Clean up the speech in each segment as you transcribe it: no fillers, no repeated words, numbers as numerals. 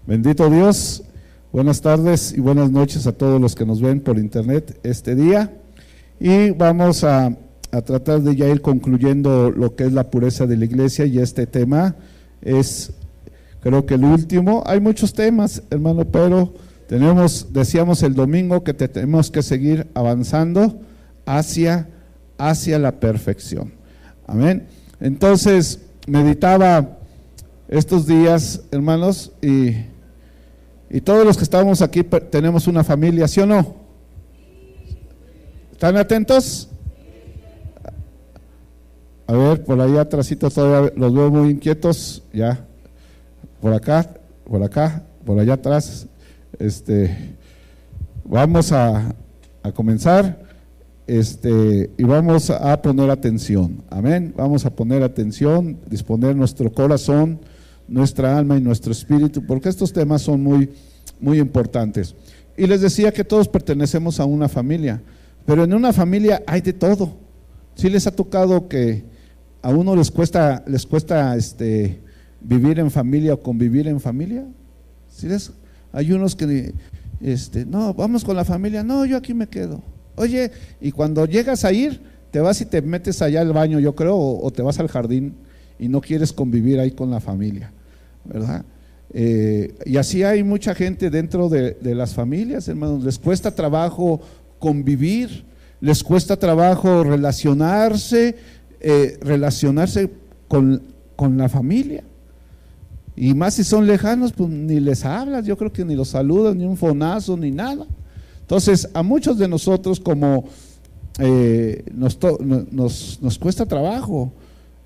Bendito Dios, buenas tardes y buenas noches a todos los que nos ven por internet este día. Y vamos a tratar de ya ir concluyendo lo que es la pureza de la iglesia, y este tema es, creo que el último. Hay muchos temas, hermano, pero decíamos el domingo que tenemos que seguir avanzando hacia la perfección. Amén. Entonces, meditaba estos días, hermanos, y todos los que estamos aquí tenemos una familia, ¿sí o no? ¿Están atentos? A ver, por ahí atrásito todavía los veo muy inquietos, ya, por acá, por allá atrás. Vamos a comenzar, y vamos a poner atención, amén. Vamos a poner atención, disponer nuestro corazón, nuestra alma y nuestro espíritu, porque estos temas son muy, muy importantes. Y les decía que todos pertenecemos a una familia, pero en una familia hay de todo. ¿Sí les ha tocado que a uno les cuesta vivir en familia o convivir en familia? ¿Sí hay unos que no, vamos con la familia, no, yo aquí me quedo. Oye, y cuando llegas a ir, te vas y te metes allá al baño, yo creo, o te vas al jardín y no quieres convivir ahí con la familia, ¿verdad? Y así hay mucha gente dentro de las familias, hermanos. Les cuesta trabajo convivir, les cuesta trabajo relacionarse con la familia. Y más si son lejanos, pues ni les hablas, yo creo que ni los saludas, ni un fonazo, ni nada. Entonces, a muchos de nosotros como nos cuesta trabajo.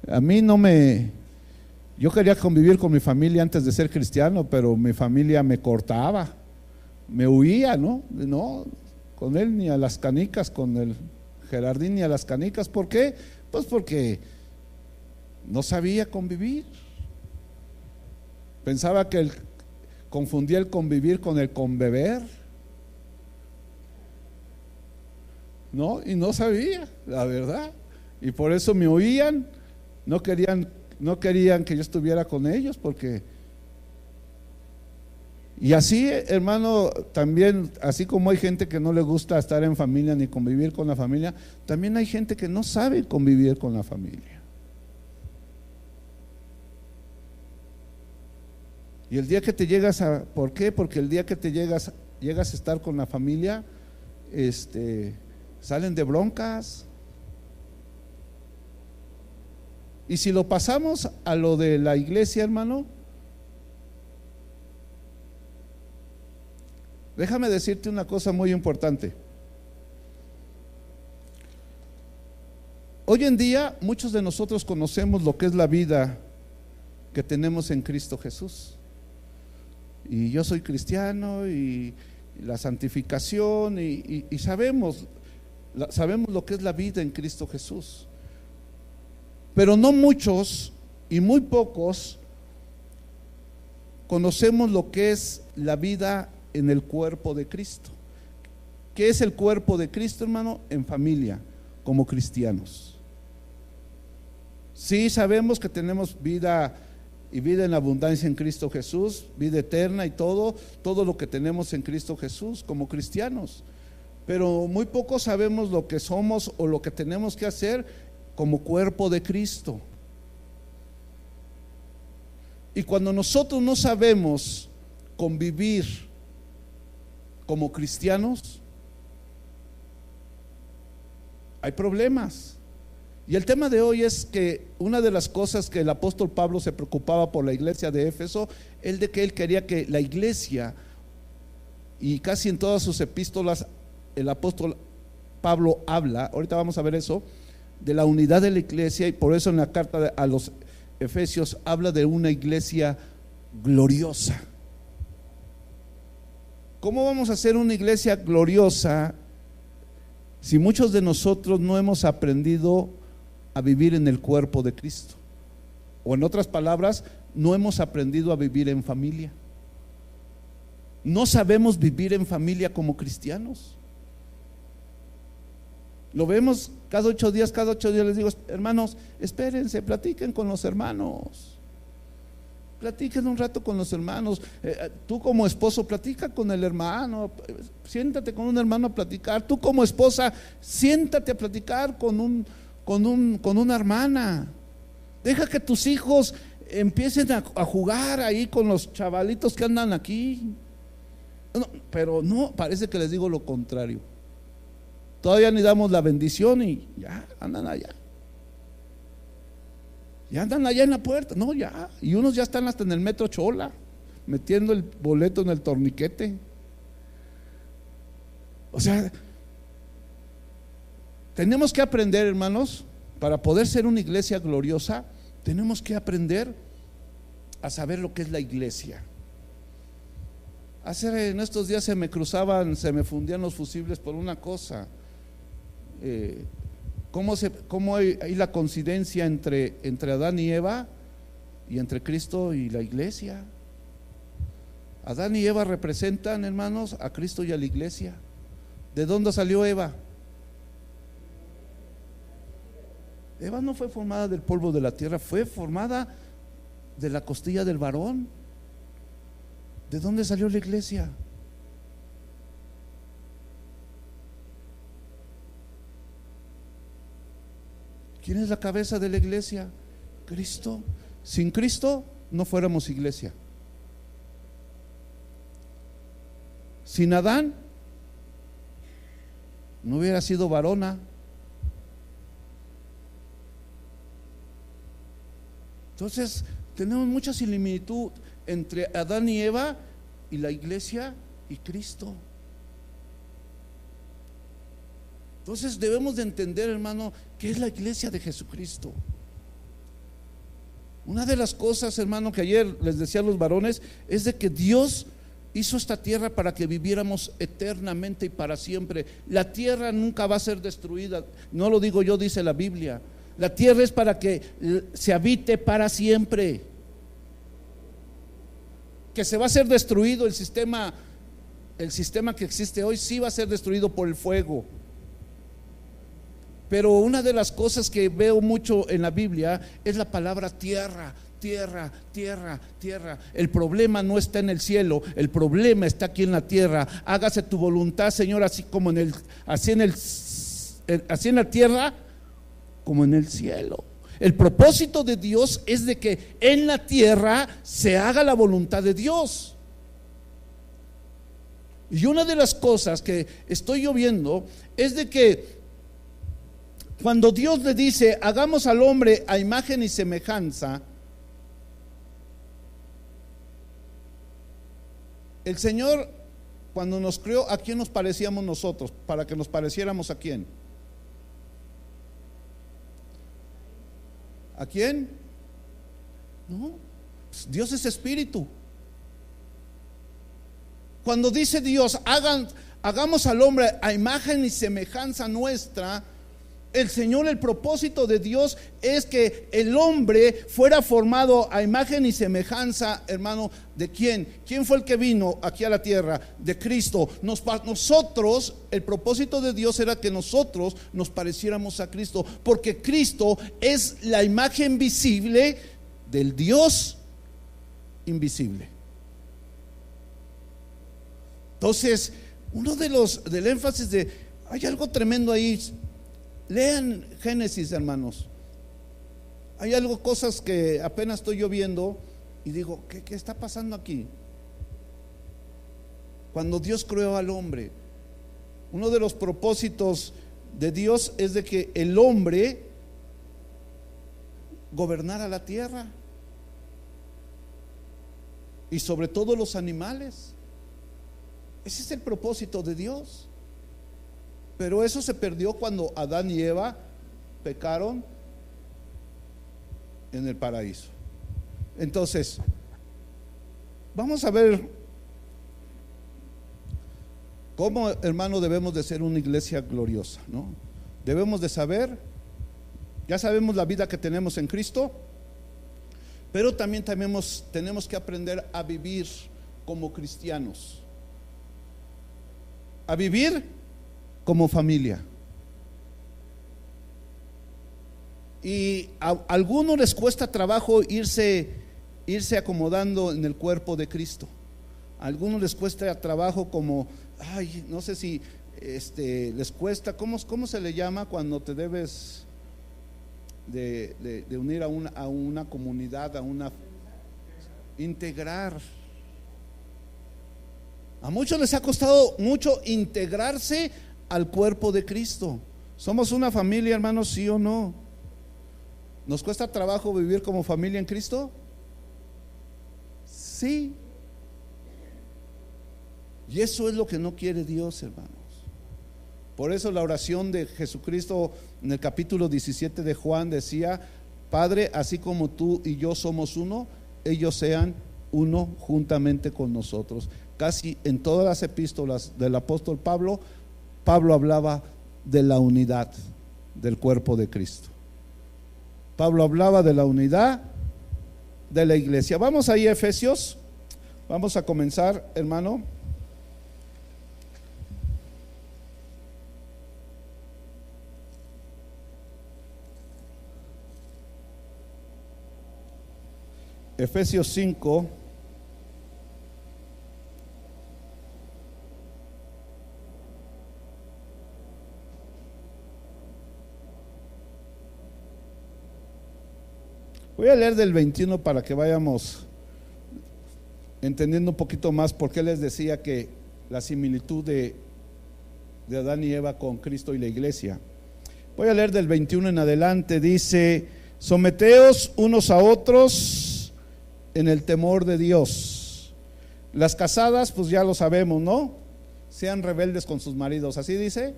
A mí yo quería convivir con mi familia antes de ser cristiano, pero mi familia me cortaba, me huía, no, con él ni a las canicas, con el Gerardín ni a las canicas. ¿Por qué? Pues porque no sabía convivir. Pensaba que confundía el convivir con el conbeber, ¿no? Y no sabía, la verdad. Y por eso me oían, no querían que yo estuviera con ellos, porque… Y así, hermano, también, así como hay gente que no le gusta estar en familia ni convivir con la familia, también hay gente que no sabe convivir con la familia. Y el día que te llegas ¿por qué? Porque el día que te llegas a estar con la familia, salen de broncas. Y si lo pasamos a lo de la iglesia, hermano, déjame decirte una cosa muy importante. Hoy en día muchos de nosotros conocemos lo que es la vida que tenemos en Cristo Jesús. Y yo soy cristiano y la santificación y sabemos lo que es la vida en Cristo Jesús. Pero no muchos y muy pocos conocemos lo que es la vida en el cuerpo de Cristo. ¿Qué es el cuerpo de Cristo, hermano? En familia, como cristianos. Sí sabemos que tenemos vida y vida en abundancia en Cristo Jesús, vida eterna y todo lo que tenemos en Cristo Jesús como cristianos. Pero muy pocos sabemos lo que somos o lo que tenemos que hacer como cuerpo de Cristo. Y cuando nosotros no sabemos convivir como cristianos, hay problemas. Y el tema de hoy es que una de las cosas que el apóstol Pablo se preocupaba por la iglesia de Éfeso, de que él quería que la iglesia, y casi en todas sus epístolas el apóstol Pablo habla, ahorita vamos a ver eso, de la unidad de la iglesia, y por eso en la carta a los Efesios habla de una iglesia gloriosa. ¿Cómo vamos a hacer una iglesia gloriosa si muchos de nosotros no hemos aprendido a vivir en el cuerpo de Cristo? O en otras palabras, no hemos aprendido a vivir en familia. No sabemos vivir en familia como cristianos. Lo vemos cada 8 días les digo, hermanos, espérense, platiquen con los hermanos. platiquen un rato con los hermanos. Tú como esposo, platica con el hermano, siéntate con un hermano a platicar. Tú como esposa, siéntate a platicar con una hermana. Deja que tus hijos empiecen a jugar ahí con los chavalitos que andan aquí. No, pero no, parece que les digo lo contrario. Todavía ni damos la bendición y ya andan allá. Ya andan allá en la puerta, no, ya. Y unos ya están hasta en el metro Chola, metiendo el boleto en el torniquete. O sea, tenemos que aprender, hermanos, para poder ser una iglesia gloriosa, tenemos que aprender a saber lo que es la iglesia. En estos días se me fundían los fusibles por una cosa. ¿Cómo hay la coincidencia entre Adán y Eva y entre Cristo y la iglesia? Adán y Eva representan, hermanos, a Cristo y a la iglesia. ¿De dónde salió Eva? Eva no fue formada del polvo de la tierra, fue formada de la costilla del varón. ¿De dónde salió la iglesia? ¿Quién es la cabeza de la iglesia? Cristo. Sin Cristo no fuéramos iglesia. Sin Adán no hubiera sido varona. Entonces tenemos mucha similitud entre Adán y Eva y la iglesia y Cristo. Entonces debemos de entender, hermano, ¿qué es la iglesia de Jesucristo? Una de las cosas, hermano, que ayer les decía a los varones, es de que Dios hizo esta tierra para que viviéramos eternamente y para siempre. La tierra nunca va a ser destruida, no lo digo yo, dice la Biblia. La tierra es para que se habite para siempre. Que se va a ser destruido el sistema que existe hoy, sí va a ser destruido por el fuego. Pero una de las cosas que veo mucho en la Biblia es la palabra tierra, tierra, tierra, tierra. El problema no está en el cielo, el problema está aquí en la tierra. Hágase tu voluntad, Señor, así en la tierra como en el cielo. El propósito de Dios es de que en la tierra se haga la voluntad de Dios. Y una de las cosas que estoy yo viendo es de que cuando Dios le dice hagamos al hombre a imagen y semejanza, el Señor cuando nos creó, ¿a quién nos parecíamos nosotros? Para que nos pareciéramos ¿a quién? ¿A quién? No, Dios es espíritu. Cuando dice Dios hagamos al hombre a imagen y semejanza nuestra, el Señor, el propósito de Dios es que el hombre fuera formado a imagen y semejanza, hermano, ¿de quién? ¿Quién fue el que vino aquí a la tierra? De Cristo. Nosotros, el propósito de Dios era que nosotros nos pareciéramos a Cristo, porque Cristo es la imagen visible del Dios invisible. Entonces, del énfasis hay algo tremendo ahí. Lean Génesis, hermanos. Hay cosas que apenas estoy yo viendo y digo, ¿qué está pasando aquí? Cuando Dios creó al hombre, uno de los propósitos de Dios es de que el hombre gobernara la tierra y sobre todo los animales. Ese es el propósito de Dios. Pero eso se perdió cuando Adán y Eva pecaron en el paraíso. Entonces, vamos a ver cómo, hermano, debemos de ser una iglesia gloriosa, ¿no? Debemos de saber, ya sabemos la vida que tenemos en Cristo, pero también tenemos que aprender a vivir como cristianos, a vivir como familia. Y a algunos les cuesta trabajo irse irse acomodando en el cuerpo de Cristo. A algunos les cuesta trabajo como, ay, no sé si les cuesta, ¿cómo se le llama cuando te debes de unir a una comunidad, integrar? A muchos les ha costado mucho integrarse al cuerpo de Cristo. ¿Somos una familia, hermanos, sí o no? ¿Nos cuesta trabajo vivir como familia en Cristo? Sí. Y eso es lo que no quiere Dios, hermanos. Por eso la oración de Jesucristo en el capítulo 17 de Juan decía: Padre, así como tú y yo somos uno, ellos sean uno juntamente con nosotros. Casi en todas las epístolas del apóstol Pablo hablaba de la unidad del cuerpo de Cristo. Pablo hablaba de la unidad de la iglesia. Vamos ahí a Efesios. Vamos a comenzar, hermano. Efesios 5. Voy a leer del 21 para que vayamos entendiendo un poquito más por qué les decía que la similitud de Adán y Eva con Cristo y la iglesia. Voy a leer del 21 en adelante. Dice: someteos unos a otros en el temor de Dios. Las casadas, pues ya lo sabemos, ¿no? Sean rebeldes con sus maridos, así dice,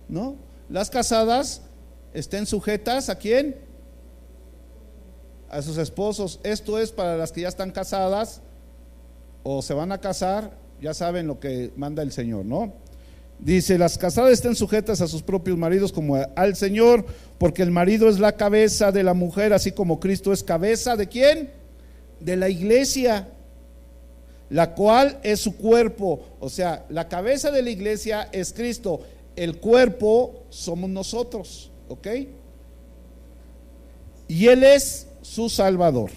¿no? Las casadas estén sujetas ¿a quién? A sus esposos. Esto es para las que ya están casadas o se van a casar, ya saben lo que manda el Señor, ¿no? Dice: las casadas estén sujetas a sus propios maridos como al Señor, porque el marido es la cabeza de la mujer, así como Cristo es cabeza ¿de quién? De la iglesia, la cual es su cuerpo. O sea, la cabeza de la iglesia es Cristo, el cuerpo somos nosotros, ¿ok? Y Él es su Salvador.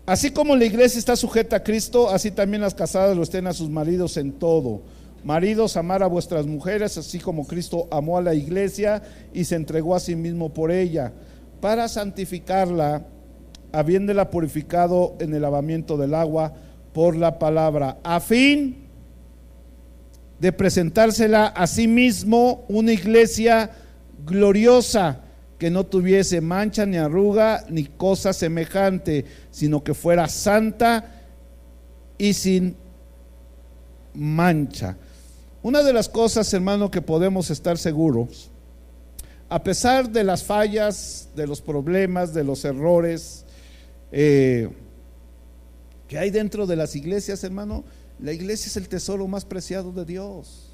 Así como la iglesia está sujeta a Cristo, así también las casadas lo estén a sus maridos en todo. Maridos, amar a vuestras mujeres, así como Cristo amó a la iglesia y se entregó a sí mismo por ella, para santificarla, habiéndola purificado en el lavamiento del agua por la palabra, a fin de presentársela a sí mismo una iglesia gloriosa, que no tuviese mancha ni arruga ni cosa semejante, sino que fuera santa y sin mancha. Una de las cosas, hermano, que podemos estar seguros, a pesar de las fallas, de los problemas, de los errores que hay dentro de las iglesias, hermano, la iglesia es el tesoro más preciado de Dios.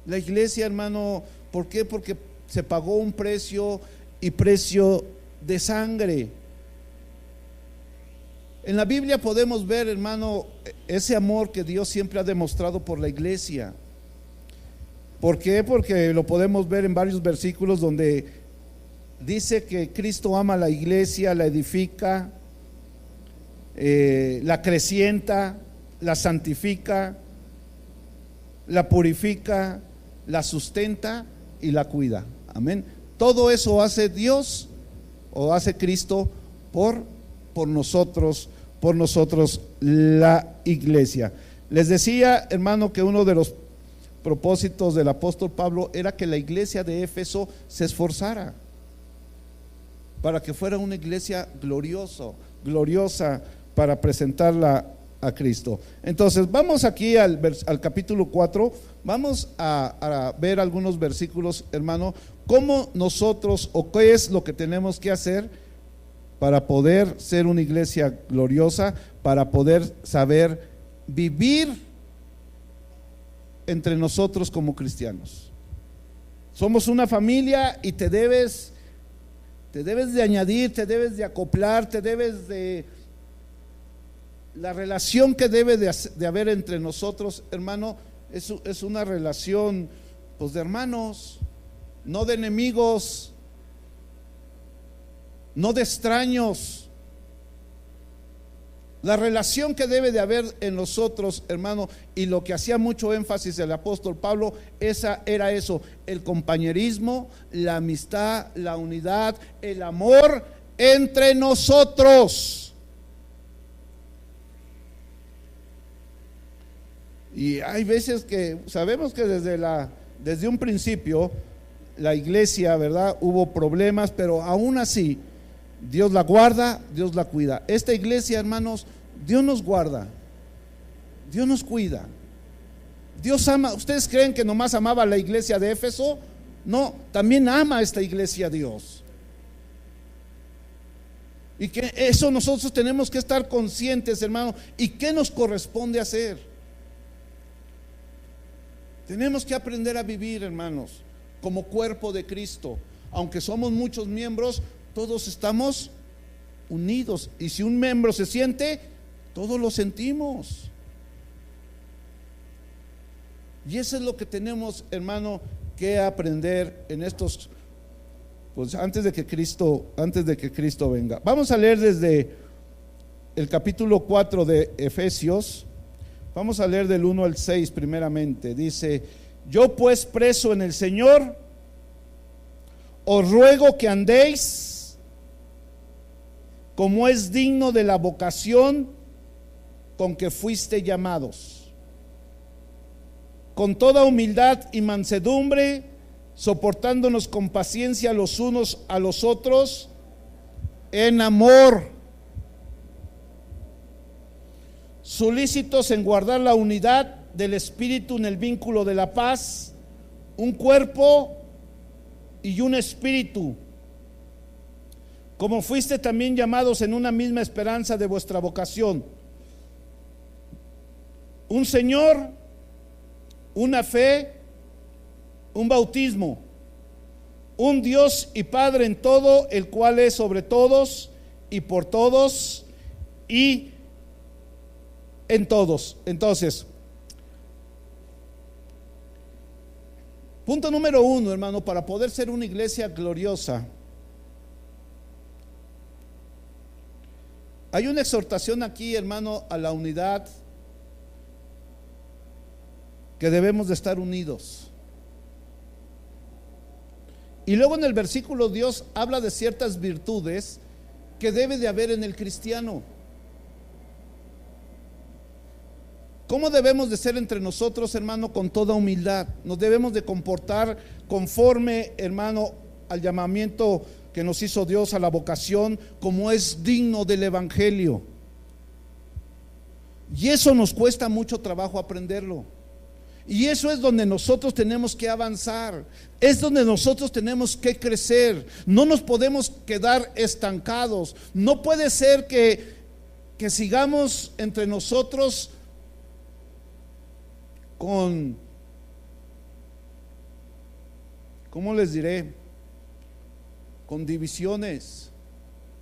La iglesia, hermano, ¿por qué? Porque se pagó un precio, y precio de sangre. En la Biblia podemos ver, hermano, ese amor que Dios siempre ha demostrado por la iglesia. ¿Por qué? Porque lo podemos ver en varios versículos donde dice que Cristo ama a la iglesia, la edifica, la acrecienta, la santifica, la purifica, la sustenta y la cuida. Amén. Todo eso hace Dios o hace Cristo por nosotros, la iglesia. Les decía, hermano, que uno de los propósitos del apóstol Pablo era que la iglesia de Éfeso se esforzara para que fuera una iglesia gloriosa para presentarla a Cristo. Entonces vamos aquí al capítulo 4, vamos a ver algunos versículos, hermano, cómo nosotros o qué es lo que tenemos que hacer para poder ser una iglesia gloriosa, para poder saber vivir entre nosotros como cristianos. Somos una familia y te debes de añadir, te debes de acoplar, te debes de... La relación que debe de haber entre nosotros, hermano, es una relación pues de hermanos, no de enemigos, no de extraños, La relación que debe de haber en nosotros, hermano, y lo que hacía mucho énfasis el apóstol Pablo, era eso, el compañerismo, la amistad, la unidad, el amor entre nosotros. Y hay veces que sabemos que desde un principio la iglesia, ¿verdad?, hubo problemas, pero aún así Dios la guarda, Dios la cuida. Esta iglesia, hermanos, Dios nos guarda, Dios nos cuida, Dios ama. ¿Ustedes creen que nomás amaba a la iglesia de Éfeso? No, también ama a esta iglesia Dios. Y que eso nosotros tenemos que estar conscientes, hermano. ¿Y qué nos corresponde hacer? Tenemos que aprender a vivir, hermanos, como cuerpo de Cristo. Aunque somos muchos miembros, todos estamos unidos. Y si un miembro se siente, todos lo sentimos. Y eso es lo que tenemos, hermano, que aprender en estos, pues antes de que Cristo venga. Vamos a leer desde el capítulo 4 de Efesios. Vamos a leer del 1 al 6 primeramente. Dice: yo pues, preso en el Señor, os ruego que andéis como es digno de la vocación con que fuiste llamados, con toda humildad y mansedumbre, soportándonos con paciencia los unos a los otros en amor, solícitos en guardar la unidad del Espíritu en el vínculo de la paz, un cuerpo y un espíritu, como fuiste también llamados en una misma esperanza de vuestra vocación, un Señor, una fe, un bautismo, un Dios y Padre en todo, el cual es sobre todos y por todos y en todos. Entonces, punto número 1, hermano, para poder ser una iglesia gloriosa, hay una exhortación aquí, hermano, a la unidad, que debemos de estar unidos. Y luego en el versículo Dios habla de ciertas virtudes que debe de haber en el cristiano. ¿Cómo debemos de ser entre nosotros, hermano? Con toda humildad. Nos debemos de comportar conforme, hermano, al llamamiento que nos hizo Dios, a la vocación, como es digno del evangelio. Y eso nos cuesta mucho trabajo aprenderlo. Y eso es donde nosotros tenemos que avanzar, es donde nosotros tenemos que crecer. No nos podemos quedar estancados. No puede ser que sigamos entre nosotros con, ¿cómo les diré?, con divisiones,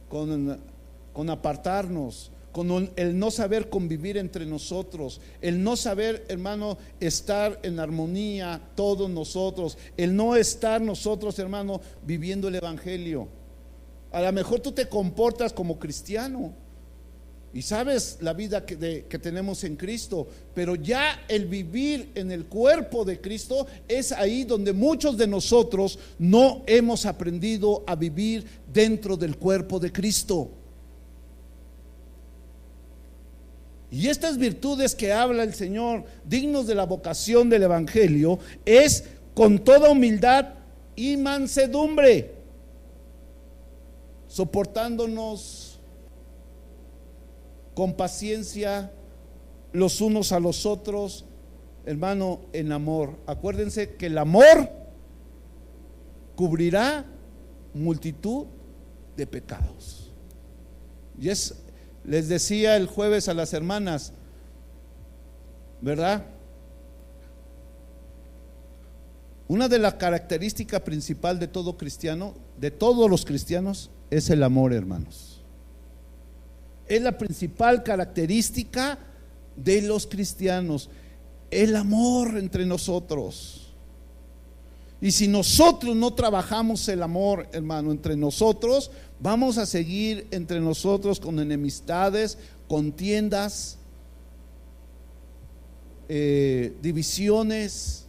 con apartarnos, con el no saber convivir entre nosotros, el no saber, hermano, estar en armonía todos nosotros, el no estar nosotros, hermano, viviendo el evangelio. A lo mejor tú te comportas como cristiano y sabes la vida que tenemos en Cristo, pero ya el vivir en el cuerpo de Cristo es ahí donde muchos de nosotros no hemos aprendido a vivir dentro del cuerpo de Cristo. Y estas virtudes que habla el Señor, dignos de la vocación del evangelio, es con toda humildad y mansedumbre, soportándonos con paciencia los unos a los otros, hermano, en amor. Acuérdense que el amor cubrirá multitud de pecados. Y les decía el jueves a las hermanas, ¿verdad? Una de las características principales de todo cristiano, de todos los cristianos, es el amor, hermanos. Es la principal característica de los cristianos, el amor entre nosotros. Y si nosotros no trabajamos el amor, hermano, entre nosotros, Vamos a seguir entre nosotros con enemistades, contiendas, divisiones,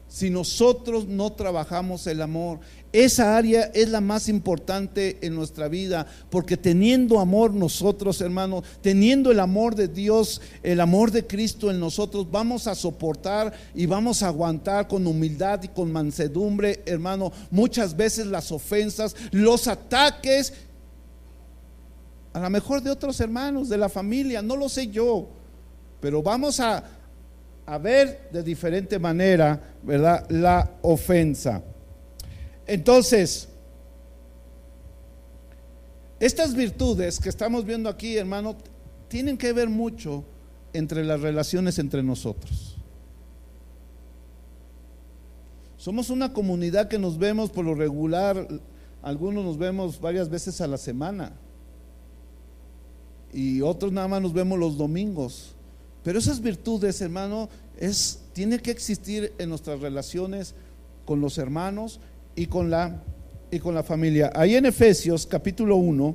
si nosotros no trabajamos el amor. Esa área es la más importante en nuestra vida, porque teniendo amor nosotros, hermanos, teniendo el amor de Dios, el amor de Cristo en nosotros, vamos a soportar y vamos a aguantar con humildad y con mansedumbre, hermano, muchas veces las ofensas, los ataques, a lo mejor de otros hermanos, de la familia, no lo sé yo, pero vamos a ver de diferente manera, ¿verdad?, la ofensa. Entonces, estas virtudes que estamos viendo aquí, hermano, tienen que ver mucho entre las relaciones entre nosotros. Somos una comunidad que nos vemos por lo regular, algunos nos vemos varias veces a la semana y otros nada más nos vemos los domingos. Pero esas virtudes, hermano, tiene que existir en nuestras relaciones con los hermanos y con la familia. Ahí en Efesios capítulo 1,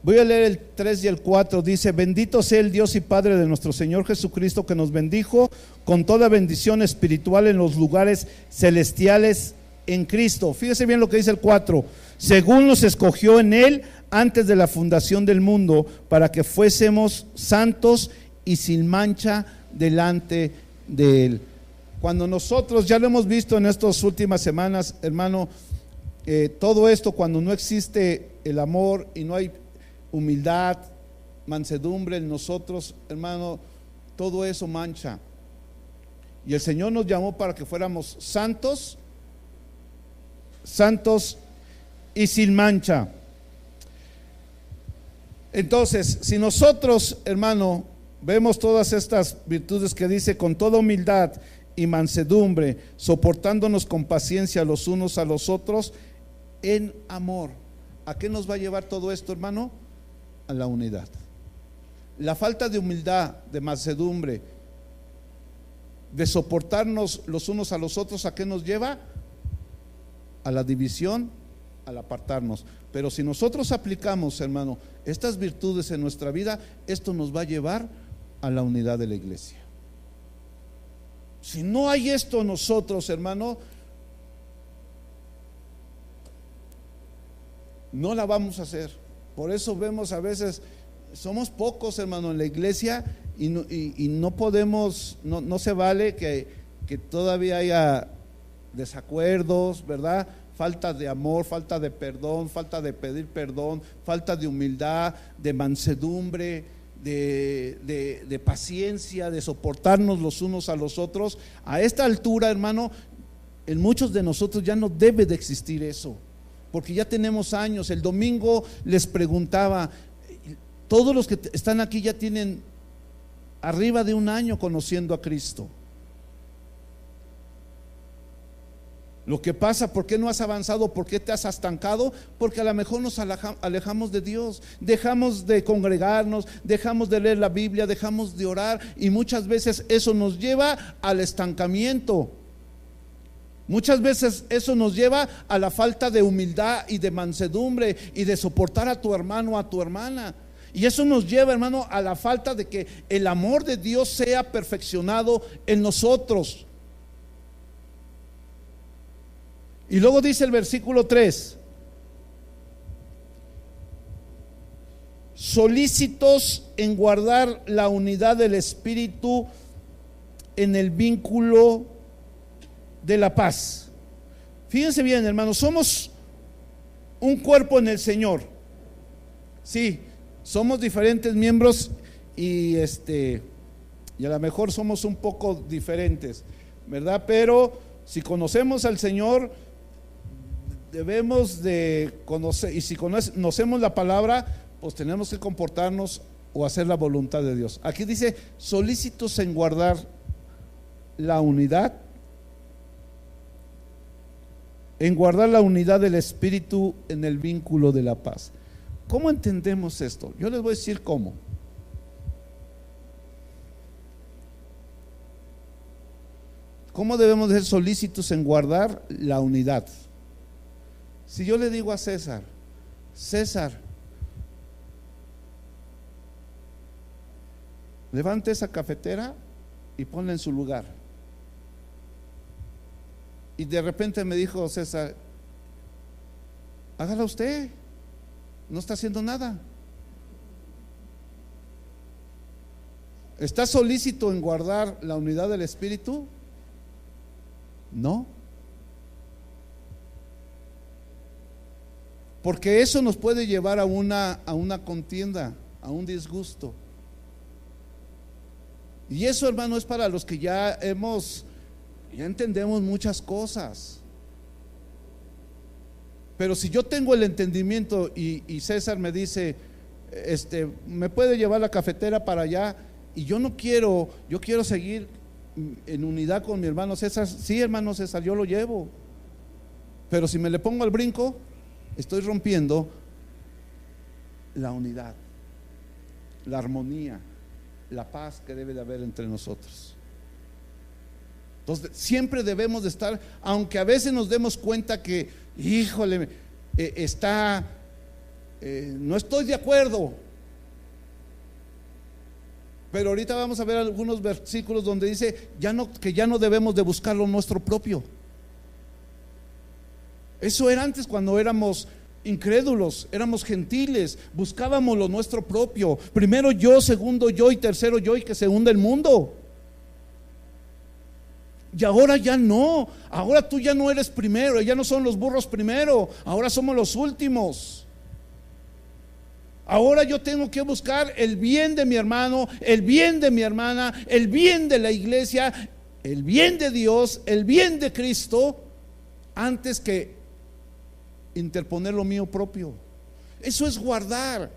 voy a leer el 3 y el 4, dice: bendito sea el Dios y Padre de nuestro Señor Jesucristo, que nos bendijo con toda bendición espiritual en los lugares celestiales en Cristo. Fíjese bien lo que dice el 4: según nos escogió en Él antes de la fundación del mundo, para que fuésemos santos y sin mancha delante de Él. Cuando nosotros, ya lo hemos visto en estas últimas semanas, hermano, todo esto, cuando no existe el amor y no hay humildad, mansedumbre en nosotros, hermano, todo eso mancha. Y el Señor nos llamó para que fuéramos santos y sin mancha. Entonces, si nosotros, hermano, vemos todas estas virtudes que dice, con toda humildad y mansedumbre, soportándonos con paciencia los unos a los otros en amor, ¿a qué nos va a llevar todo esto, hermano? A la unidad. La falta de humildad, de mansedumbre, de soportarnos los unos a los otros, ¿a qué nos lleva? A la división, al apartarnos. Pero si nosotros aplicamos, hermano, estas virtudes en nuestra vida, esto nos va a llevar a la unidad de la iglesia. Si no hay esto en nosotros, hermano, no la vamos a hacer. Por eso vemos a veces, somos pocos, hermano, en la iglesia y no podemos, no se vale que todavía haya desacuerdos, ¿verdad? Falta de amor, falta de perdón, falta de pedir perdón, falta de humildad, de mansedumbre, de paciencia, de soportarnos los unos a los otros. A esta altura, hermano, en muchos de nosotros ya no debe de existir eso, porque ya tenemos años. El domingo les preguntaba, todos los que están aquí ya tienen arriba de un año conociendo a Cristo. Lo que pasa, ¿por qué no has avanzado? ¿Por qué te has estancado? Porque a lo mejor nos alejamos de Dios, dejamos de congregarnos, dejamos de leer la Biblia, dejamos de orar, y muchas veces eso nos lleva al estancamiento. Muchas veces eso nos lleva a la falta de humildad y de mansedumbre y de soportar a tu hermano, a tu hermana. Y eso nos lleva, hermano, a la falta de que el amor de Dios sea perfeccionado en nosotros. Y luego dice el versículo 3: solícitos en guardar la unidad del Espíritu en el vínculo de la paz. Fíjense bien, hermanos, somos un cuerpo en el Señor. Sí, somos diferentes miembros y a lo mejor somos un poco diferentes, ¿verdad? Pero si conocemos al Señor, debemos de conocer, y si conocemos la palabra, pues tenemos que comportarnos o hacer la voluntad de Dios. Aquí dice solícitos en guardar la unidad, del Espíritu en el vínculo de la paz. ¿Cómo entendemos esto? Yo les voy a decir cómo. ¿Cómo debemos ser solícitos en guardar la unidad? Si yo le digo a César, César, levante esa cafetera y ponla en su lugar. Y de repente me dijo César, hágala usted, no está haciendo nada. ¿Está solícito en guardar la unidad del Espíritu? No. Porque eso nos puede llevar a una contienda, a un disgusto. Y eso, hermano, es para los que ya entendemos muchas cosas. Pero si yo tengo el entendimiento y César me dice, me puede llevar la cafetera para allá, y yo no quiero, yo quiero seguir en unidad con mi hermano César, sí, hermano César, yo lo llevo. Pero si me le pongo al brinco, estoy rompiendo la unidad, la armonía, la paz que debe de haber entre nosotros. Entonces siempre debemos de estar, aunque a veces nos demos cuenta que, híjole, no estoy de acuerdo. Pero ahorita vamos a ver algunos versículos donde dice que ya no debemos de buscar lo nuestro propio. Eso era antes, cuando éramos incrédulos, éramos gentiles, buscábamos lo nuestro propio. Primero yo, segundo yo y tercero yo, y que se hunda el mundo. Y ahora ya no, ahora tú ya no eres primero, ya no son los burros primero, ahora somos los últimos. Ahora yo tengo que buscar el bien de mi hermano, el bien de mi hermana, el bien de la iglesia, el bien de Dios, el bien de Cristo, antes que interponer lo mío propio. Eso es guardar.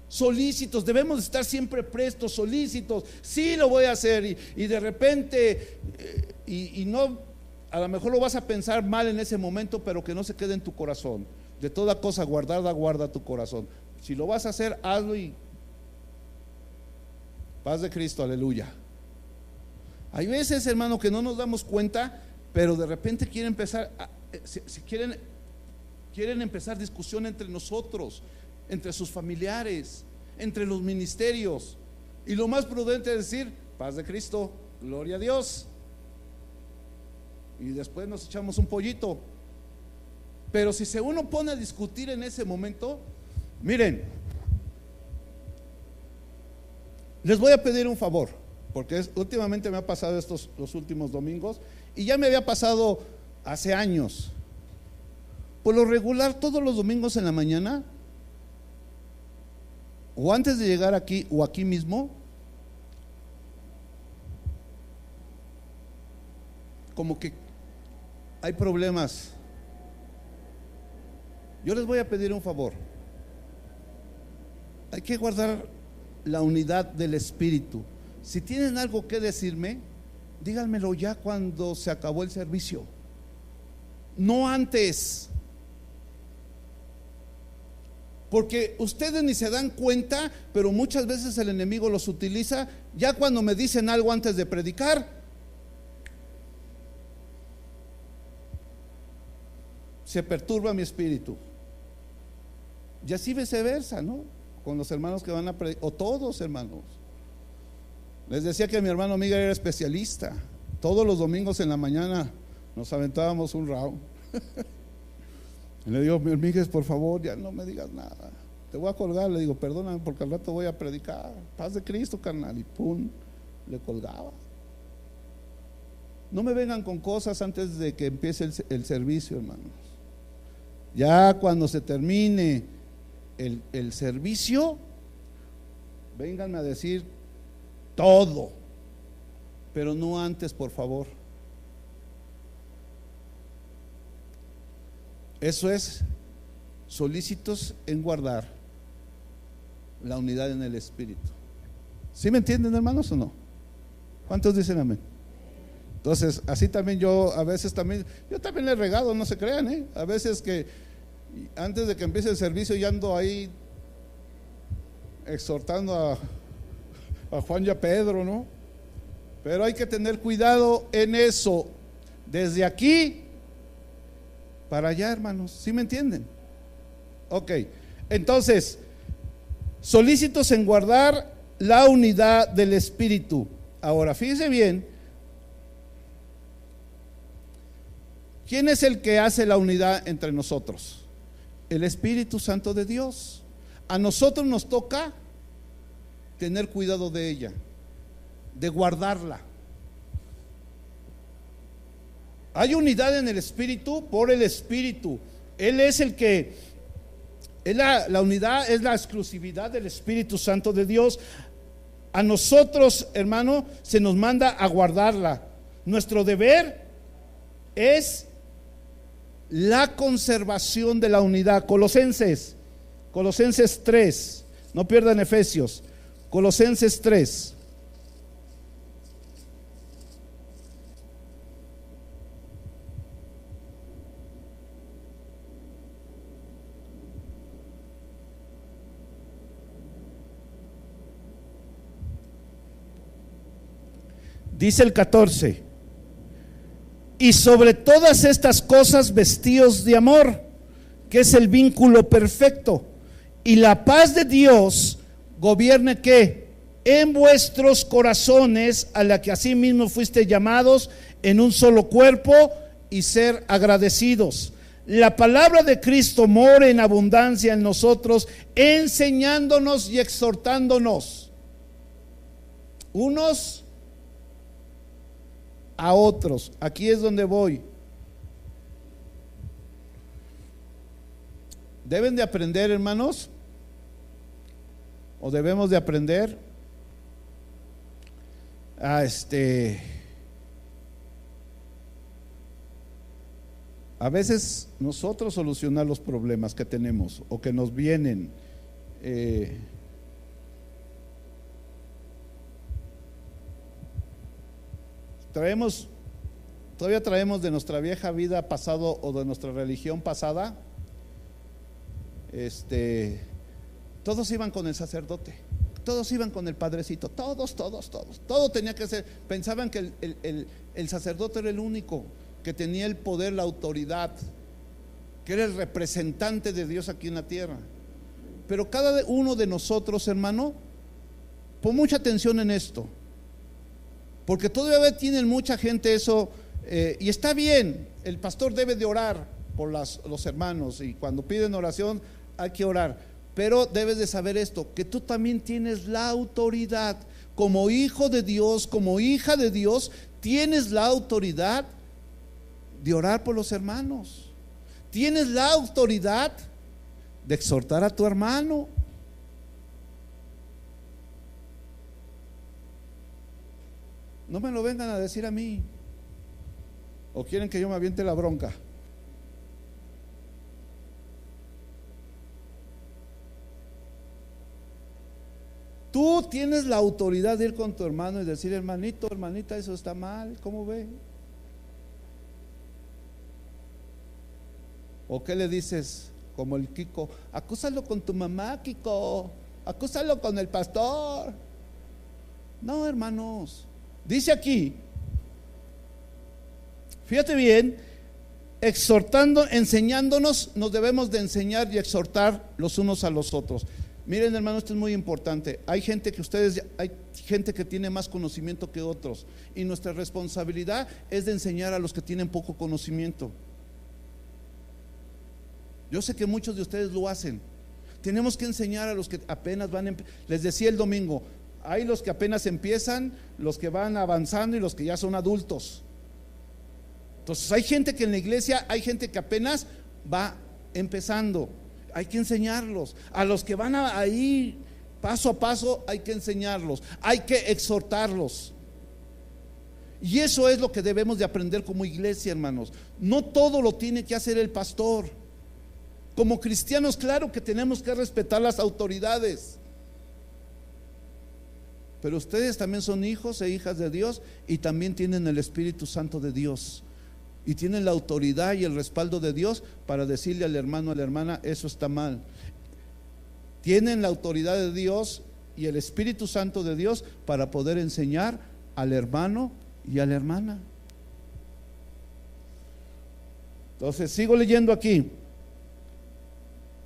Solícitos, debemos estar siempre prestos, solícitos. Sí, lo voy a hacer, y de repente y no, a lo mejor lo vas a pensar mal en ese momento, pero que no se quede en tu corazón. De toda cosa guardada, guarda tu corazón. Si lo vas a hacer, hazlo, y paz de Cristo, aleluya. Hay veces, hermano, que no nos damos cuenta, pero de repente quieren empezar discusión entre nosotros, entre sus familiares, entre los ministerios, y lo más prudente es decir, paz de Cristo, gloria a Dios, y después nos echamos un pollito. Pero si uno pone a discutir en ese momento, miren, les voy a pedir un favor, porque últimamente me ha pasado los últimos domingos, y ya me había pasado hace años. Por lo regular, todos los domingos en la mañana, o antes de llegar aquí, o aquí mismo, como que hay problemas. Yo les voy a pedir un favor. Hay que guardar la unidad del Espíritu. Si tienen algo que decirme, díganmelo ya cuando se acabó el servicio, no antes. Porque ustedes ni se dan cuenta, pero muchas veces el enemigo los utiliza ya cuando me dicen algo antes de predicar. Se perturba mi espíritu. Y así viceversa, ¿no? Con los hermanos que van a predicar, o todos, hermanos. Les decía que mi hermano Miguel era especialista. Todos los domingos en la mañana nos aventábamos un round. Y le digo, mi Miguel, por favor, ya no me digas nada, te voy a colgar. Le digo, perdóname porque al rato voy a predicar, paz de Cristo, carnal. Y pum, le colgaba. No me vengan con cosas antes de que empiece el servicio, hermanos. Ya cuando se termine el servicio, vénganme a decir todo, pero no antes, por favor. Eso es solícitos en guardar la unidad en el Espíritu. ¿Sí me entienden, hermanos, o no? ¿Cuántos dicen amén? Entonces, así también yo a veces yo también le he regado, no se crean, a veces que antes de que empiece el servicio ya ando ahí exhortando a Juan y a Pedro, ¿no? Pero hay que tener cuidado en eso, desde aquí para allá, hermanos, ¿sí me entienden? Ok, entonces, solícitos en guardar la unidad del Espíritu. Ahora, fíjense bien, ¿quién es el que hace la unidad entre nosotros? El Espíritu Santo de Dios. A nosotros nos toca tener cuidado de ella, de guardarla. Hay unidad en el Espíritu por el Espíritu. Él es el que, es la unidad es la exclusividad del Espíritu Santo de Dios. A nosotros, hermano, se nos manda a guardarla. Nuestro deber es la conservación de la unidad. Colosenses 3, no pierdan Efesios, Colosenses 3. Dice el 14: y sobre todas estas cosas vestíos de amor, que es el vínculo perfecto, y la paz de Dios gobierne ¿qué? En vuestros corazones, a la que asimismo fuiste llamados en un solo cuerpo, y ser agradecidos. La palabra de Cristo more en abundancia en nosotros, enseñándonos y exhortándonos unos a otros. Aquí es donde voy. Deben de aprender, hermanos, o debemos de aprender a veces nosotros solucionar los problemas que tenemos o que nos vienen. Todavía traemos de nuestra vieja vida pasado o de nuestra religión pasada. Todos iban con el sacerdote, todos iban con el padrecito, todos, todo tenía que ser. Pensaban que el sacerdote era el único que tenía el poder, la autoridad, que era el representante de Dios aquí en la tierra. Pero cada uno de nosotros, hermano, pon mucha atención en esto, porque todavía tienen mucha gente eso, y está bien, el pastor debe de orar por los hermanos, y cuando piden oración hay que orar, pero debes de saber esto, que tú también tienes la autoridad, como hijo de Dios, como hija de Dios, tienes la autoridad de orar por los hermanos, tienes la autoridad de exhortar a tu hermano. No me lo vengan a decir a mí, o quieren que yo me aviente la bronca. Tú tienes la autoridad de ir con tu hermano y decir: hermanito, hermanita, eso está mal, ¿cómo ve? ¿O qué le dices? Como el Kiko: acúsalo con tu mamá, Kiko, acúsalo con el pastor. No, hermanos, dice aquí, fíjate bien, exhortando, enseñándonos, nos debemos de enseñar y exhortar los unos a los otros. Miren, hermanos, esto es muy importante. Hay gente que tiene más conocimiento que otros, y nuestra responsabilidad es de enseñar a los que tienen poco conocimiento. Yo sé que muchos de ustedes lo hacen. Tenemos que enseñar a los que apenas van. Les decía el domingo, hay los que apenas empiezan, los que van avanzando y los que ya son adultos. Entonces hay gente que en la iglesia, hay gente que apenas va empezando. Hay que enseñarlos. A los que van ahí paso a paso, hay que enseñarlos, hay que exhortarlos. Y eso es lo que debemos de aprender como iglesia, hermanos. No todo lo tiene que hacer el pastor. Como cristianos, claro que tenemos que respetar las autoridades, pero ustedes también son hijos e hijas de Dios, y también tienen el Espíritu Santo de Dios, y tienen la autoridad y el respaldo de Dios para decirle al hermano, a la hermana: eso está mal. tienen la autoridad de Dios y el Espíritu Santo de Dios para poder enseñar al hermano y a la hermana. Entonces sigo leyendo aquí.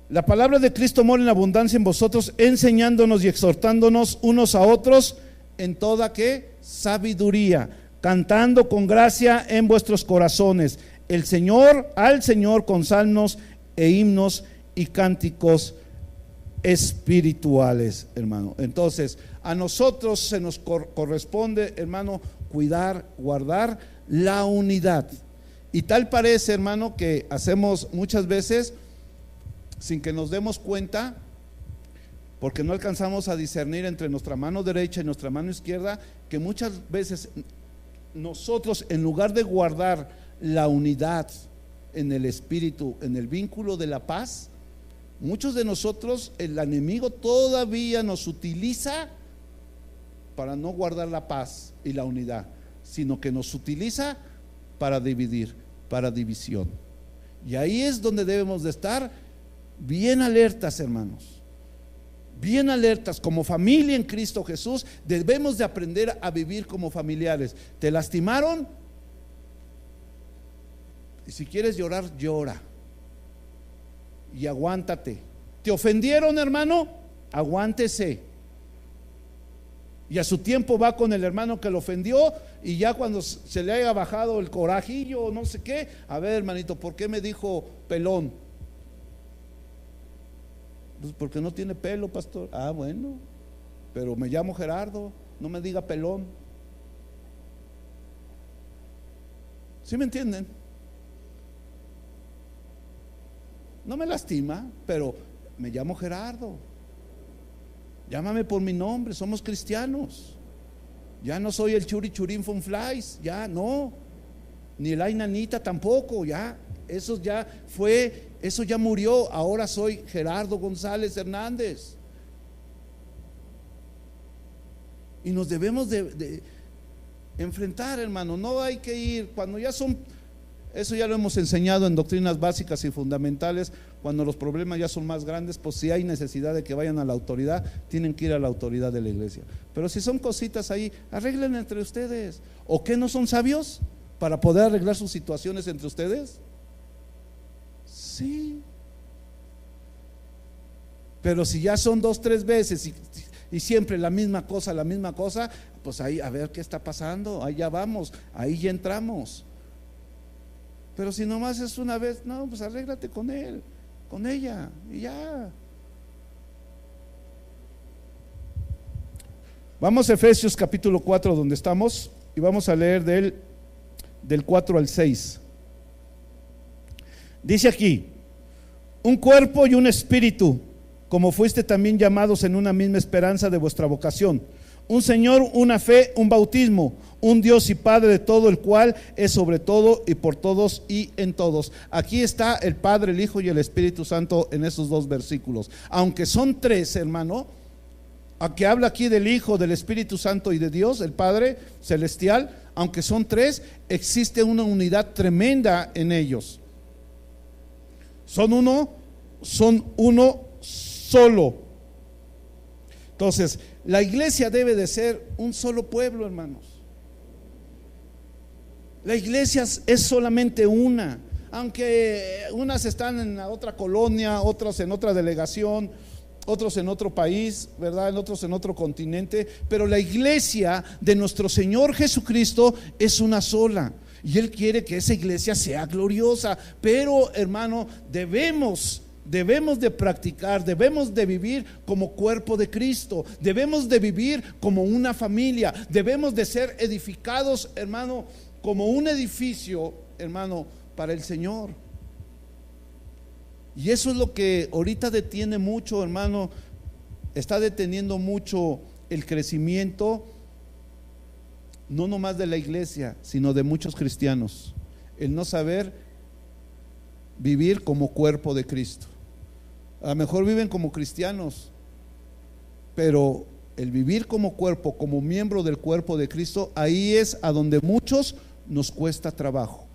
La palabra de Cristo mora en abundancia en vosotros, enseñándonos y exhortándonos unos a otros en toda ¿qué? Sabiduría, cantando con gracia en vuestros corazones al Señor con salmos e himnos y cánticos espirituales, hermano. Entonces, a nosotros se nos corresponde, hermano, cuidar, guardar la unidad. Y tal parece, hermano, que hacemos muchas veces sin que nos demos cuenta, porque no alcanzamos a discernir entre nuestra mano derecha y nuestra mano izquierda, que muchas veces nosotros, en lugar de guardar la unidad en el espíritu, en el vínculo de la paz, muchos de nosotros, el enemigo todavía nos utiliza para no guardar la paz y la unidad, sino que nos utiliza para dividir, para división. Y ahí es donde debemos de estar bien alertas, hermanos, bien alertas. Como familia en Cristo Jesús debemos de aprender a vivir como familiares. ¿Te lastimaron? Y si quieres llorar, llora y aguántate. ¿Te ofendieron, hermano? Aguántese. Y a su tiempo va con el hermano que lo ofendió, y ya cuando se le haya bajado el corajillo o no sé qué, a ver, hermanito, ¿por qué me dijo pelón? Pues porque no tiene pelo, pastor. Ah, bueno, pero me llamo Gerardo, no me diga pelón. ¿Sí me entienden? No me lastima, pero me llamo Gerardo. Llámame por mi nombre, somos cristianos. Ya no soy el churi churín fun flies, ya no. Ni la inanita tampoco, ya. Eso ya fue, eso ya murió. Ahora soy Gerardo González Hernández. Y nos debemos de enfrentar, hermano. No hay que ir cuando ya son, eso ya lo hemos enseñado en doctrinas básicas y fundamentales. Cuando los problemas ya son más grandes, pues si hay necesidad de que vayan a la autoridad, tienen que ir a la autoridad de la iglesia. Pero si son cositas ahí, arreglen entre ustedes. ¿O qué no son sabios para poder arreglar sus situaciones entre ustedes? Sí. Pero si ya son 2, 3 veces y siempre la misma cosa, pues ahí a ver qué está pasando. Ahí ya vamos, ahí ya entramos. Pero si nomás es una vez, no, pues arréglate con él, con ella, y ya. Vamos a Efesios capítulo 4, donde estamos, y vamos a leer del 4 al 6. Dice aquí: un cuerpo y un espíritu, como fuiste también llamados en una misma esperanza de vuestra vocación. Un Señor, una fe, un bautismo, un Dios y Padre de todo, el cual es sobre todo y por todos y en todos. Aquí está el Padre, el Hijo y el Espíritu Santo en esos 2 versículos. Aunque son 3, hermano, aunque habla aquí del Hijo, del Espíritu Santo y de Dios, el Padre celestial, aunque son 3, existe una unidad tremenda en ellos. Son uno solo. Entonces, la iglesia debe de ser un solo pueblo, hermanos. La iglesia es solamente una, aunque unas están en la otra colonia, otras en otra delegación, otros en otro país, ¿verdad? Otros en otro continente, pero la iglesia de nuestro Señor Jesucristo es una sola. Y Él quiere que esa iglesia sea gloriosa. Pero, hermano, debemos de practicar, debemos de vivir como cuerpo de Cristo, debemos de vivir como una familia, debemos de ser edificados, hermano, como un edificio, hermano, para el Señor. Y eso es lo que ahorita detiene mucho, hermano, está deteniendo mucho el crecimiento, no nomás de la iglesia, sino de muchos cristianos, el no saber vivir como cuerpo de Cristo. A lo mejor viven como cristianos, pero el vivir como cuerpo, como miembro del cuerpo de Cristo, ahí es a donde muchos nos cuesta trabajo.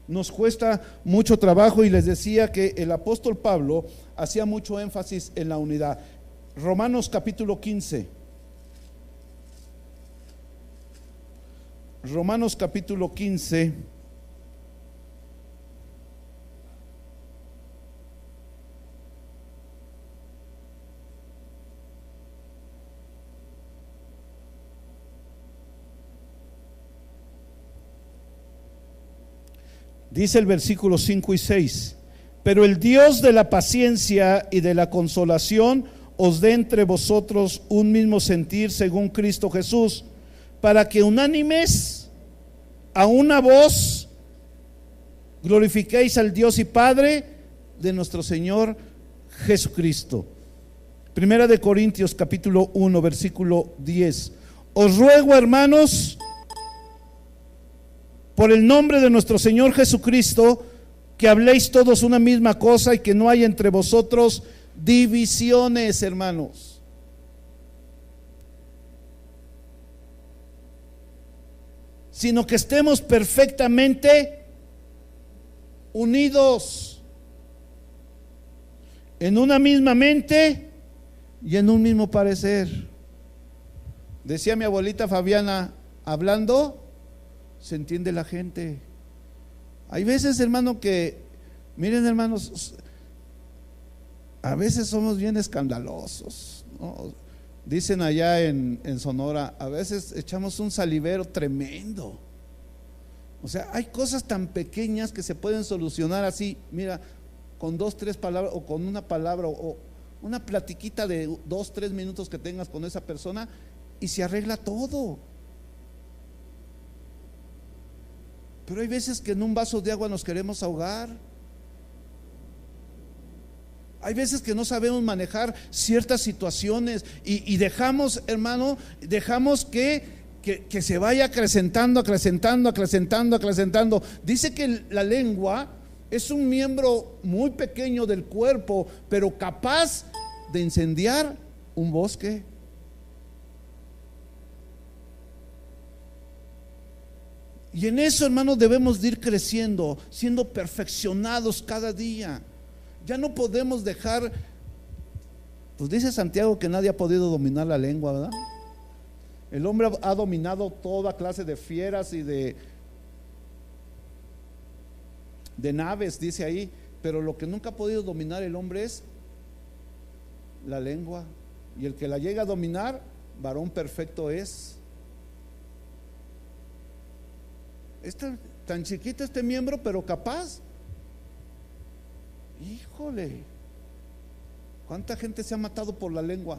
Nos cuesta mucho trabajo, y les decía que el apóstol Pablo hacía mucho énfasis en la unidad. Romanos capítulo 15. Romanos capítulo 15. Dice el versículo 5 y 6: pero el Dios de la paciencia y de la consolación os dé entre vosotros un mismo sentir según Cristo Jesús, para que unánimes a una voz glorifiquéis al Dios y Padre de nuestro Señor Jesucristo. Primera de Corintios capítulo 1 versículo 10: os ruego, hermanos, por el nombre de nuestro Señor Jesucristo, que habléis todos una misma cosa y que no haya entre vosotros divisiones, hermanos. Sino que estemos perfectamente unidos en una misma mente y en un mismo parecer. Decía mi abuelita Fabiana, hablando se entiende la gente. Hay veces, hermano, que, miren, hermanos, a veces somos bien escandalosos, ¿no? Dicen allá en Sonora, a veces echamos un salivero tremendo. O sea, hay cosas tan pequeñas que se pueden solucionar así, mira, con 2, 3 palabras, o con una palabra, o una platiquita de 2, 3 minutos que tengas con esa persona, y se arregla todo. Pero hay veces que en un vaso de agua nos queremos ahogar. Hay veces que no sabemos manejar ciertas situaciones y dejamos, hermano, dejamos que se vaya acrecentando. Dice que la lengua es un miembro muy pequeño del cuerpo, pero capaz de incendiar un bosque. Y en eso, hermanos, debemos de ir creciendo, siendo perfeccionados cada día. Ya no podemos dejar, pues dice Santiago que nadie ha podido dominar la lengua, ¿verdad? El hombre ha dominado toda clase de fieras y de naves, dice ahí, pero lo que nunca ha podido dominar el hombre es la lengua. Y el que la llega a dominar, varón perfecto es. Tan chiquito este miembro, pero capaz. Híjole, ¿cuánta gente se ha matado por la lengua?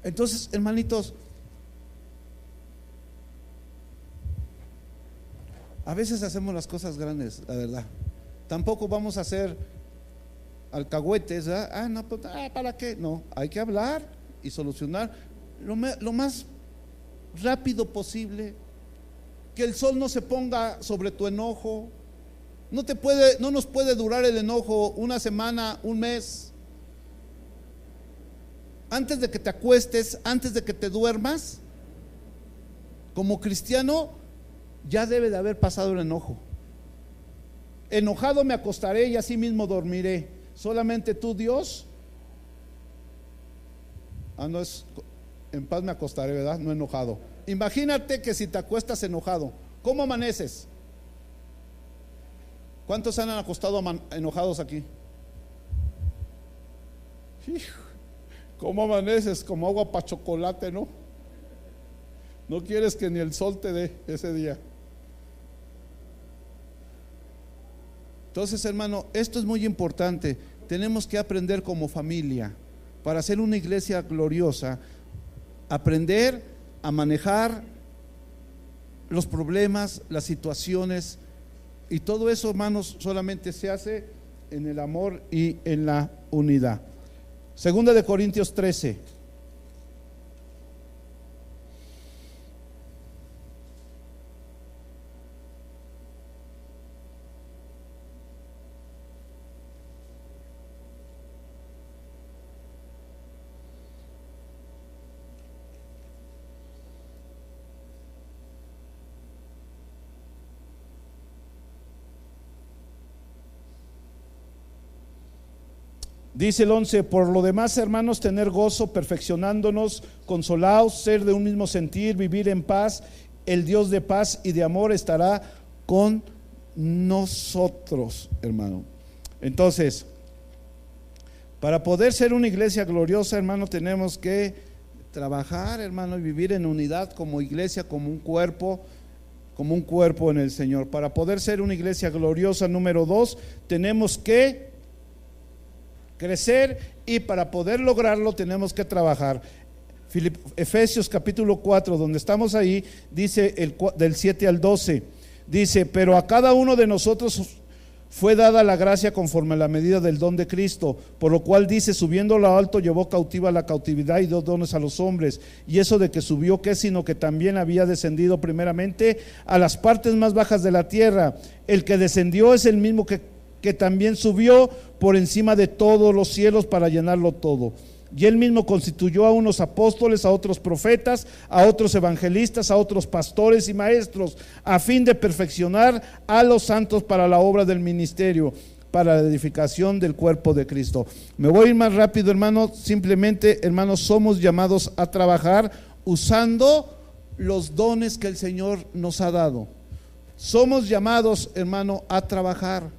Entonces, hermanitos, a veces hacemos las cosas grandes, la verdad. Tampoco vamos a hacer alcahuetes, ¿verdad? No, pues, ¿para qué? No, hay que hablar y solucionar lo más rápido posible. Que el sol no se ponga sobre tu enojo. No nos puede durar el enojo una semana, un mes. Antes de que te acuestes, antes de que te duermas, como cristiano, ya debe de haber pasado el enojo. Enojado me acostaré y así mismo dormiré. Solamente tú, Dios. No es en paz me acostaré, ¿verdad? No enojado. Imagínate que si te acuestas enojado, ¿cómo amaneces? ¿Cuántos se han acostado enojados aquí? ¿Cómo amaneces? Como agua para chocolate, ¿no? No quieres que ni el sol te dé ese día. Entonces, hermano, esto es muy importante. Tenemos que aprender como familia, para ser una iglesia gloriosa, aprender a manejar los problemas, las situaciones, y todo eso, hermanos, solamente se hace en el amor y en la unidad. Segunda de Corintios 13. Dice el 11: por lo demás, hermanos, tener gozo, perfeccionándonos, consolaos, ser de un mismo sentir, vivir en paz. El Dios de paz y de amor estará con nosotros, hermano. Entonces, para poder ser una iglesia gloriosa, hermano, tenemos que trabajar, hermano, y vivir en unidad como iglesia, como un cuerpo en el Señor. Para poder ser una iglesia gloriosa, número 2, tenemos que crecer, y para poder lograrlo tenemos que trabajar. Efesios capítulo 4, donde estamos ahí, dice del 7 al 12, dice: pero a cada uno de nosotros fue dada la gracia conforme a la medida del don de Cristo, por lo cual dice: subiendo a lo alto llevó cautiva la cautividad y dio dones a los hombres. Y eso de que subió, ¿qué? Sino que también había descendido primeramente a las partes más bajas de la tierra. El que descendió es el mismo que también subió por encima de todos los cielos para llenarlo todo. Y él mismo constituyó a unos apóstoles, a otros profetas, a otros evangelistas, a otros pastores y maestros, a fin de perfeccionar a los santos para la obra del ministerio, para la edificación del cuerpo de Cristo. Me voy a ir más rápido, hermano. Simplemente, hermanos, somos llamados a trabajar usando los dones que el Señor nos ha dado. Somos llamados, hermano, a trabajar.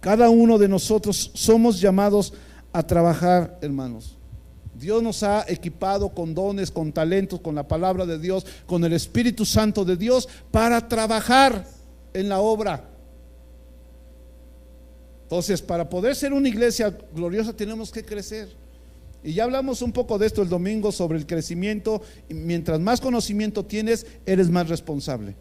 Cada uno de nosotros somos llamados a trabajar, hermanos. Dios nos ha equipado con dones, con talentos, con la palabra de Dios, con el Espíritu Santo de Dios, para trabajar en la obra. Entonces, para poder ser una iglesia gloriosa tenemos que crecer. Y ya hablamos un poco de esto el domingo, sobre el crecimiento. Y mientras más conocimiento tienes, eres más responsable.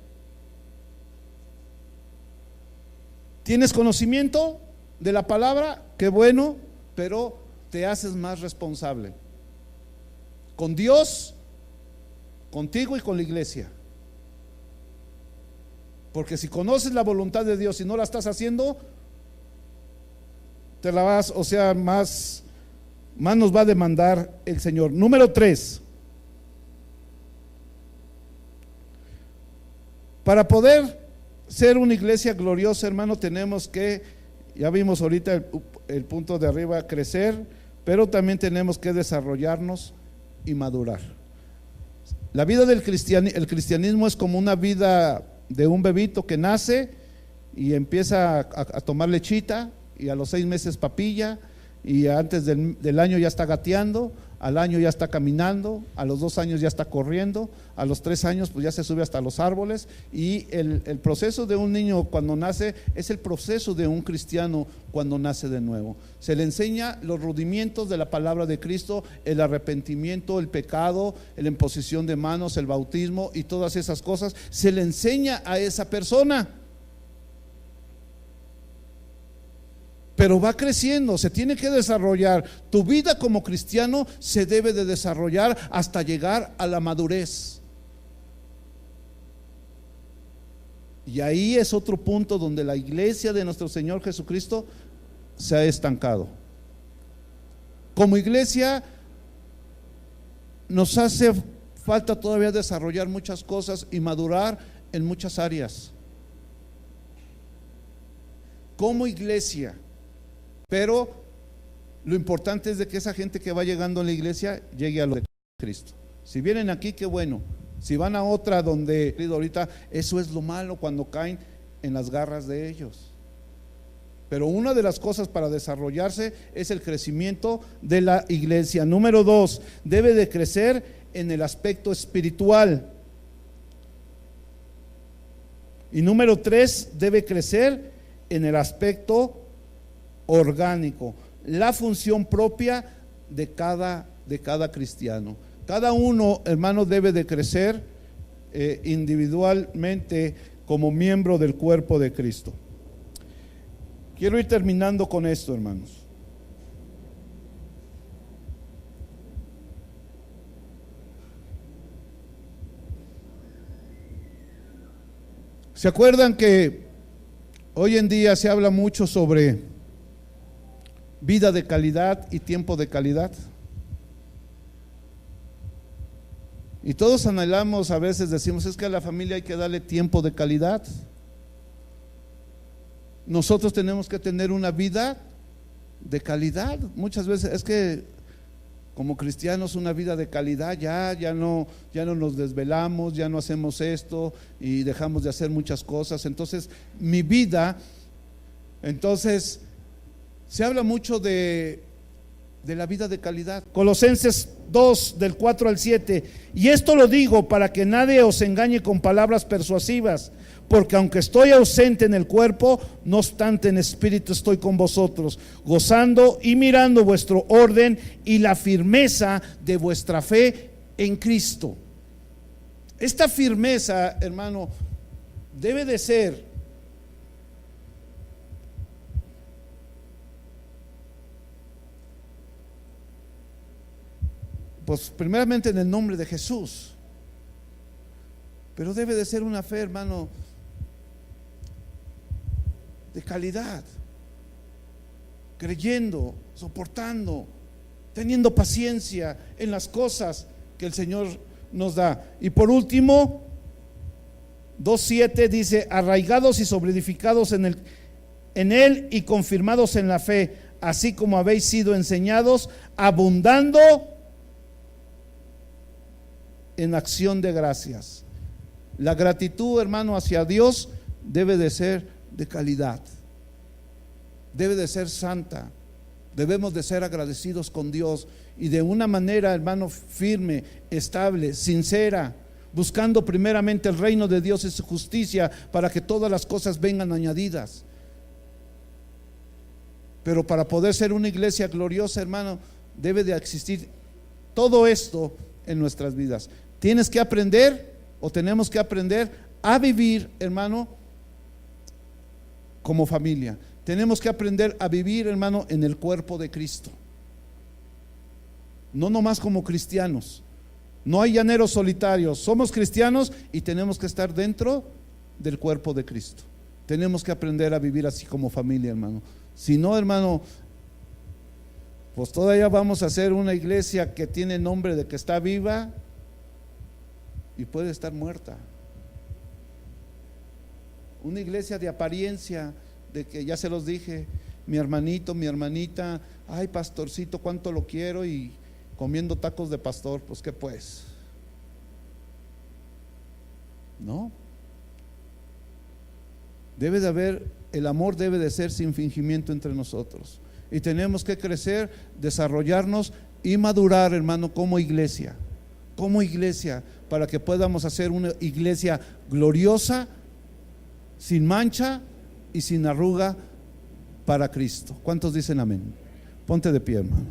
¿Tienes conocimiento de la palabra? Qué bueno, pero te haces más responsable con Dios, contigo y con la iglesia. Porque si conoces la voluntad de Dios y no la estás haciendo, te la vas, o sea, más nos va a demandar el Señor. Número 3. Para poder ser una iglesia gloriosa, hermano, tenemos que, ya vimos ahorita el punto de arriba, crecer, pero también tenemos que desarrollarnos y madurar. La vida del el cristianismo es como una vida de un bebito que nace y empieza a tomar lechita, y a los 6 meses papilla, y antes del año ya está gateando, al año ya está caminando, a los 2 años ya está corriendo, a los 3 años pues ya se sube hasta los árboles. Y el proceso de un niño cuando nace es el proceso de un cristiano cuando nace de nuevo. Se le enseña los rudimientos de la palabra de Cristo, el arrepentimiento, el pecado, la imposición de manos, el bautismo y todas esas cosas. Se le enseña a esa persona. Pero va creciendo, se tiene que desarrollar. Tu vida como cristiano se debe de desarrollar hasta llegar a la madurez. Y ahí es otro punto donde la iglesia de nuestro Señor Jesucristo se ha estancado. Como iglesia nos hace falta todavía desarrollar muchas cosas y madurar en muchas áreas. Como iglesia. Pero lo importante es de que esa gente que va llegando a la iglesia llegue a lo de Cristo. Si vienen aquí, qué bueno. Si van a otra donde ahorita, eso es lo malo cuando caen en las garras de ellos. Pero una de las cosas para desarrollarse es el crecimiento de la iglesia. Número 2, debe de crecer en el aspecto espiritual. Y número 3, debe crecer en el aspecto orgánico, la función propia de cada cristiano. Cada uno, hermano, debe de crecer individualmente como miembro del cuerpo de Cristo. Quiero ir terminando con esto, hermanos. ¿Se acuerdan que hoy en día se habla mucho sobre vida de calidad y tiempo de calidad? Y todos anhelamos, a veces decimos, es que a la familia hay que darle tiempo de calidad. nosotros tenemos que tener una vida de calidad. Muchas veces es que como cristianos una vida de calidad, ya no nos desvelamos, ya no hacemos esto y dejamos de hacer muchas cosas. Entonces mi vida, entonces se habla mucho de la vida de calidad. Colosenses 2 del 4 al 7: y esto lo digo para que nadie os engañe con palabras persuasivas, porque aunque estoy ausente en el cuerpo, no obstante en espíritu estoy con vosotros, gozando y mirando vuestro orden y la firmeza de vuestra fe en Cristo. Esta firmeza, hermano, debe de ser pues primeramente en el nombre de Jesús, pero debe de ser una fe, hermano, de calidad, creyendo, soportando, teniendo paciencia en las cosas que el Señor nos da. Y por último, 2:7 dice: arraigados y solidificados en él y confirmados en la fe, así como habéis sido enseñados, abundando en acción de gracias. La gratitud, hermano, hacia Dios debe de ser de calidad, debe de ser santa. Debemos de ser agradecidos con Dios y de una manera, hermano, firme, estable, sincera, buscando primeramente el reino de Dios y su justicia, para que todas las cosas vengan añadidas. Pero para poder ser una iglesia gloriosa, hermano, debe de existir todo esto en nuestras vidas. Tienes que aprender, o tenemos que aprender a vivir, hermano, como familia. Tenemos que aprender a vivir, hermano, en el cuerpo de Cristo. No nomás como cristianos. No hay llaneros solitarios. Somos cristianos y tenemos que estar dentro del cuerpo de Cristo. Tenemos que aprender a vivir así como familia, hermano. Si no, hermano, pues todavía vamos a hacer una iglesia que tiene nombre de que está viva y puede estar muerta. Una iglesia de apariencia, de que ya se los dije, mi hermanito, mi hermanita, ay pastorcito, cuánto lo quiero, y comiendo tacos de pastor, pues qué pues, ¿no? Debe de haber, el amor debe de ser sin fingimiento entre nosotros, y tenemos que crecer, desarrollarnos y madurar, hermano, como iglesia, para que podamos hacer una iglesia gloriosa, sin mancha y sin arruga para Cristo. ¿Cuántos dicen amén? Ponte de pie, hermano.